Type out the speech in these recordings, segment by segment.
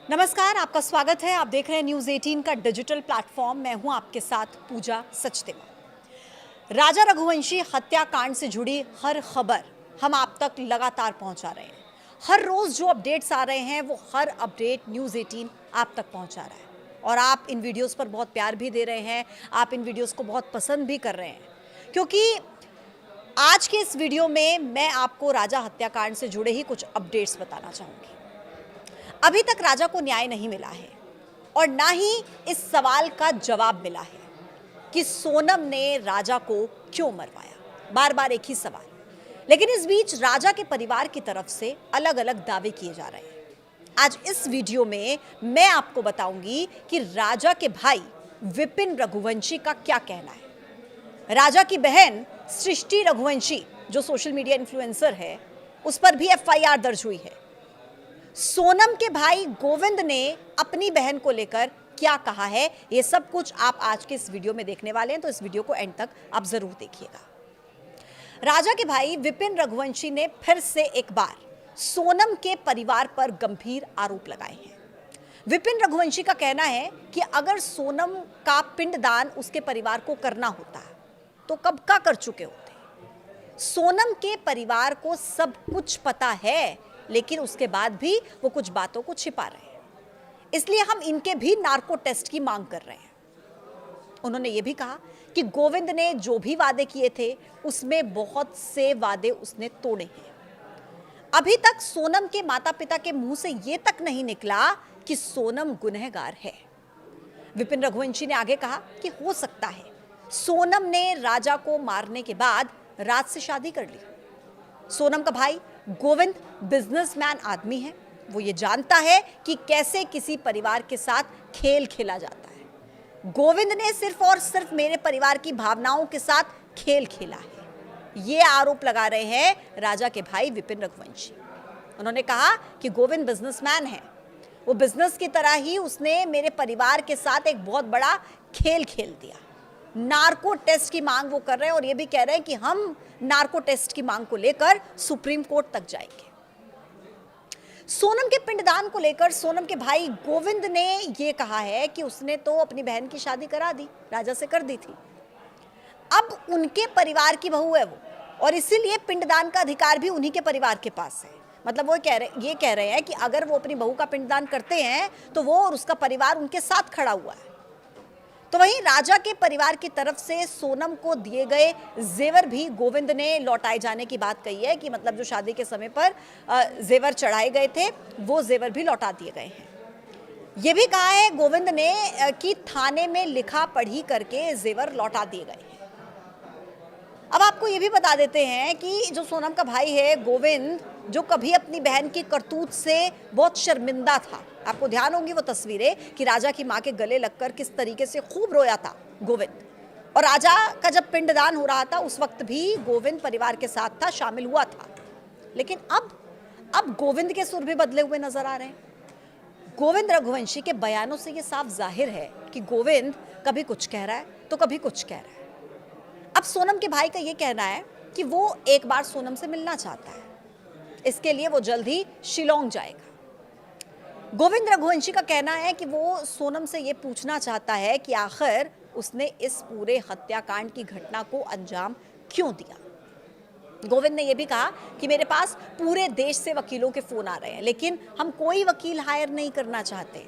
नमस्कार, आपका स्वागत है। आप देख रहे हैं न्यूज़ 18 का डिजिटल प्लेटफॉर्म। मैं हूं आपके साथ पूजा सचदेवा। राजा रघुवंशी हत्याकांड से जुड़ी हर खबर हम आप तक लगातार पहुंचा रहे हैं। हर रोज जो अपडेट्स आ रहे हैं वो हर अपडेट न्यूज़ 18 आप तक पहुंचा रहा है और आप इन वीडियोस पर बहुत प्यार भी दे रहे हैं। आप इन वीडियोस को बहुत पसंद भी कर रहे हैं क्योंकि आज के इस वीडियो में मैं आपको राजा हत्याकांड से जुड़े ही कुछ अपडेट्स बताना चाहूँगी। अभी तक राजा को न्याय नहीं मिला है और ना ही इस सवाल का जवाब मिला है कि सोनम ने राजा को क्यों मरवाया। बार बार एक ही सवाल, लेकिन इस बीच राजा के परिवार की तरफ से अलग अलग दावे किए जा रहे हैं। आज इस वीडियो में मैं आपको बताऊंगी कि राजा के भाई विपिन रघुवंशी का क्या कहना है। राजा की बहन सृष्टि रघुवंशी जो सोशल मीडिया इन्फ्लुएंसर है, उस पर भी एफआईआर दर्ज हुई है। सोनम के भाई गोविंद ने अपनी बहन को लेकर क्या कहा है, ये सब कुछ आप आज के इस वीडियो में देखने वाले हैं, तो इस वीडियो को एंड तक आप जरूर देखिएगा। राजा के भाई विपिन रघुवंशी ने फिर से एक बार सोनम के परिवार पर गंभीर आरोप लगाए हैं। विपिन रघुवंशी का कहना है कि अगर सोनम का पिंडदान उसके परिवार को करना होता तो कब का कर चुके होते। सोनम के परिवार को सब कुछ पता है, लेकिन उसके बाद भी वो कुछ बातों को छिपा रहे हैं, इसलिए हम इनके भी नार्को टेस्ट की मांग कर रहे हैं। उन्होंने ये भी कहा कि गोविंद ने जो भी वादे किए थे उसमें बहुत से वादे उसने तोड़े हैं। अभी तक सोनम के माता पिता के मुंह से ये तक नहीं निकला कि सोनम गुनहगार है। विपिन रघुवंशी ने आगे कहा कि हो सकता है सोनम ने राजा को मारने के बाद राज से शादी कर ली। सोनम का भाई गोविंद बिजनेसमैन आदमी है, वो ये जानता है कि कैसे किसी परिवार के साथ खेल खेला जाता है। गोविंद ने सिर्फ और सिर्फ मेरे परिवार की भावनाओं के साथ खेल खेला है, ये आरोप लगा रहे हैं राजा के भाई विपिन रघुवंशी। उन्होंने कहा कि गोविंद बिजनेसमैन है, वो बिजनेस की तरह ही उसने मेरे परिवार के साथ एक बहुत बड़ा खेल खेल दिया। नार्को टेस्ट की मांग वो कर रहे हैं और ये भी कह रहे हैं कि हम नार्को टेस्ट की मांग को लेकर सुप्रीम कोर्ट तक जाएंगे। सोनम के पिंडदान को लेकर सोनम के भाई गोविंद ने ये कहा है कि उसने तो अपनी बहन की शादी करा दी, राजा से कर दी थी। अब उनके परिवार की बहू है वो, और इसीलिए पिंडदान का अधिकार भी उन्हीं के परिवार के पास है। मतलब वो ये कह रहे हैं कि अगर वो अपनी बहू का पिंडदान करते हैं तो वो और उसका परिवार उनके साथ खड़ा हुआ है। तो वहीं राजा के परिवार की तरफ से सोनम को दिए गए जेवर भी गोविंद ने लौटाए जाने की बात कही है कि मतलब जो शादी के समय पर जेवर चढ़ाए गए थे वो जेवर भी लौटा दिए गए हैं। ये भी कहा है गोविंद ने कि थाने में लिखा पढ़ी करके जेवर लौटा दिए गए हैं। अब आपको ये भी बता देते हैं कि जो सोनम का भाई है गोविंद, जो कभी अपनी बहन की करतूत से बहुत शर्मिंदा था। आपको ध्यान होंगी वो तस्वीरें कि राजा की मां के गले लगकर किस तरीके से खूब रोया था गोविंद, और राजा का जब पिंडदान हो रहा था उस वक्त भी गोविंद परिवार के साथ था, शामिल हुआ था। लेकिन अब गोविंद के सुर भी बदले हुए नजर आ रहे हैं। गोविंद रघुवंशी के बयानों से ये साफ जाहिर है कि गोविंद कभी कुछ कह रहा है तो कभी कुछ कह रहा है। अब सोनम के भाई का ये कहना है कि वो एक बार सोनम से मिलना चाहता है, इसके लिए वो जल्द ही शिलोंग जाएगा। गोविंद रघुवंशी का कहना है कि वो सोनम से ये पूछना चाहता है कि आखिर उसने इस पूरे हत्याकांड की घटना को अंजाम क्यों दिया। गोविंद ने यह भी कहा कि मेरे पास पूरे देश से वकीलों के फोन आ रहे हैं, लेकिन हम कोई वकील हायर नहीं करना चाहते।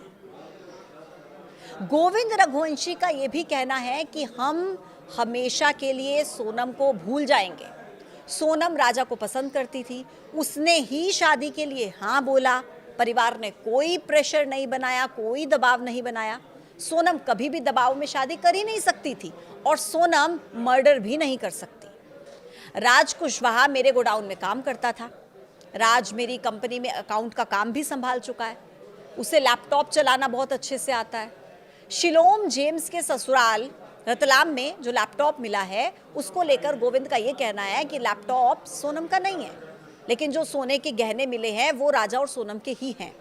गोविंद रघुवंशी का यह भी कहना है कि हम हमेशा के लिए सोनम को भूल जाएंगे। सोनम राजा को पसंद करती थी, उसने ही शादी के लिए हाँ बोला। परिवार ने कोई प्रेशर नहीं बनाया, कोई दबाव नहीं बनाया। सोनम कभी भी दबाव में शादी कर ही नहीं सकती थी और सोनम मर्डर भी नहीं कर सकती। राज कुशवाहा मेरे गोडाउन में काम करता था। राज मेरी कंपनी में अकाउंट का काम भी संभाल चुका है, उसे लैपटॉप चलाना बहुत अच्छे से आता है। शिलोम जेम्स के ससुराल रतलाम में जो लैपटॉप मिला है उसको लेकर गोविंद का ये कहना है कि लैपटॉप सोनम का नहीं है, लेकिन जो सोने के गहने मिले हैं वो राजा और सोनम के ही हैं।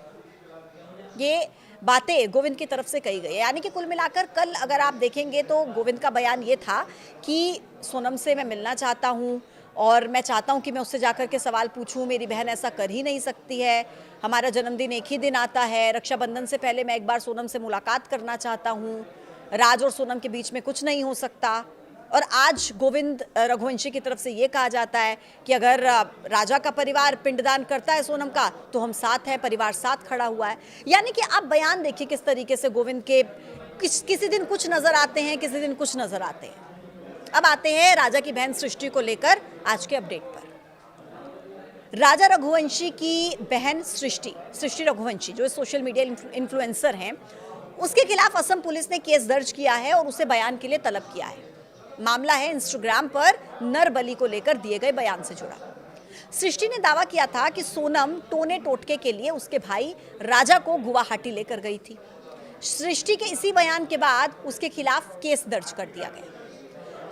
ये बातें गोविंद की तरफ से कही गई है। यानी कि कुल मिलाकर कल अगर आप देखेंगे तो गोविंद का बयान ये था कि सोनम से मैं मिलना चाहता हूँ, और मैं चाहता हूं कि मैं उससे जाकर के सवाल पूछूं। मेरी बहन ऐसा कर ही नहीं सकती है, हमारा जन्मदिन एक ही दिन आता है, रक्षाबंधन से पहले मैं एक बार सोनम से मुलाकात करना चाहता हूं, राज और सोनम के बीच में कुछ नहीं हो सकता। और आज गोविंद रघुवंशी की तरफ से ये कहा जाता है कि अगर राजा का परिवार पिंडदान करता है सोनम का तो हम साथ हैं, परिवार साथ खड़ा हुआ है। यानी कि आप बयान देखिए किस तरीके से गोविंद के किसी दिन कुछ नजर आते हैं, किसी दिन कुछ नजर आते हैं। अब आते हैं राजा की बहन सृष्टि को लेकर आज के अपडेट पर। राजा रघुवंशी की बहन सृष्टि रघुवंशी जो सोशल मीडिया इन्फ्लुएंसर हैं, उसके खिलाफ असम पुलिस ने केस दर्ज किया है और उसे बयान के लिए तलब किया है। मामला है इंस्टाग्राम पर नरबली को लेकर दिए गए बयान से जुड़ा। सृष्टि ने दावा किया था कि सोनम टोने टोटके के लिए उसके भाई राजा को गुवाहाटी लेकर गई थी। सृष्टि के इसी बयान के बाद उसके खिलाफ केस दर्ज कर दिया गया।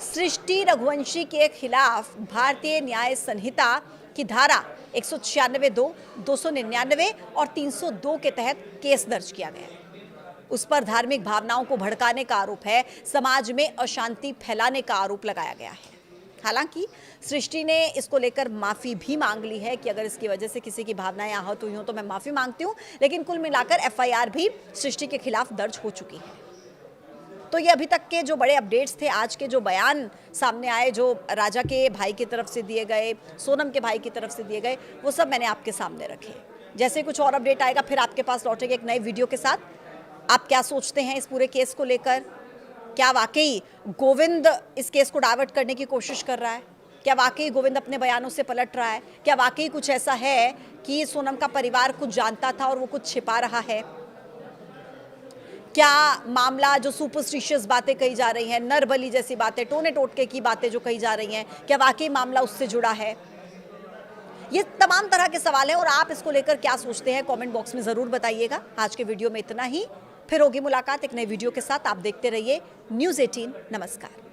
सृष्टि रघुवंशी के खिलाफ भारतीय न्याय संहिता की धारा 196(2), 299 और 302 के तहत केस दर्ज किया गया है। उस पर धार्मिक भावनाओं को भड़काने का आरोप है, समाज में अशांति फैलाने का आरोप लगाया गया है। हालांकि सृष्टि ने इसको लेकर माफी भी मांग ली है कि अगर इसकी वजह से किसी की भावनाएं आहत हुई हों तो मैं माफी मांगती हूं, लेकिन कुल मिलाकर एफआईआर भी सृष्टि के खिलाफ दर्ज हो चुकी है। तो ये अभी तक के जो बड़े अपडेट्स थे, आज के जो बयान सामने आए, जो राजा के भाई की तरफ से दिए गए, सोनम के भाई की तरफ से दिए गए, वो सब मैंने आपके सामने रखे। जैसे कुछ और अपडेट आएगा फिर आपके पास लौटेंगे एक नए वीडियो के साथ। आप क्या सोचते हैं इस पूरे केस को लेकर? क्या वाकई गोविंद इस केस को डाइवर्ट करने की कोशिश कर रहा है? क्या वाकई गोविंद अपने बयानों से पलट रहा है? क्या वाकई कुछ ऐसा है कि सोनम का परिवार कुछ जानता था और वो कुछ छिपा रहा है? क्या मामला जो सुपरस्टिशियस बातें कही जा रही हैं, नरबली जैसी बातें, टोने टोटके की बातें जो कही जा रही हैं, क्या वाकई मामला उससे जुड़ा है? ये तमाम तरह के सवाल हैं और आप इसको लेकर क्या सोचते हैं कमेंट बॉक्स में ज़रूर बताइएगा। आज के वीडियो में इतना ही, फिर होगी मुलाकात एक नए वीडियो के साथ। आप देखते रहिए न्यूज़ 18। नमस्कार।